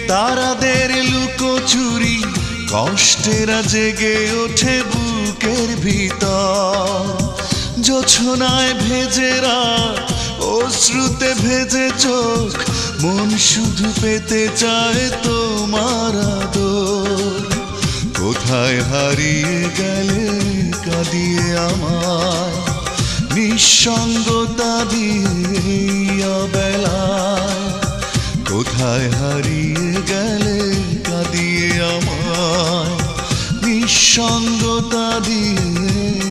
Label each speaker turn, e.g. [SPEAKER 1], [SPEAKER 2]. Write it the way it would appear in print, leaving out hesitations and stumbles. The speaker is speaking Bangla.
[SPEAKER 1] তারাদের লুকোচুরি কষ্টেরা জেগে ওঠে বুকের ভিতর। জোছনায় ভেজে রাত, অশ্রুতে ভেজে চোখ, মন শুধু পেতে চায় তোমার আদর। কোথায় হারিয়ে গেলে কাঁদিয়ে আমায়, নিঃসঙ্গতা দিয়ে বেলায়। কোথায় হারিয়ে গেলে কাঁদিয়ে আমায়, নিঃসঙ্গতা দিয়ে।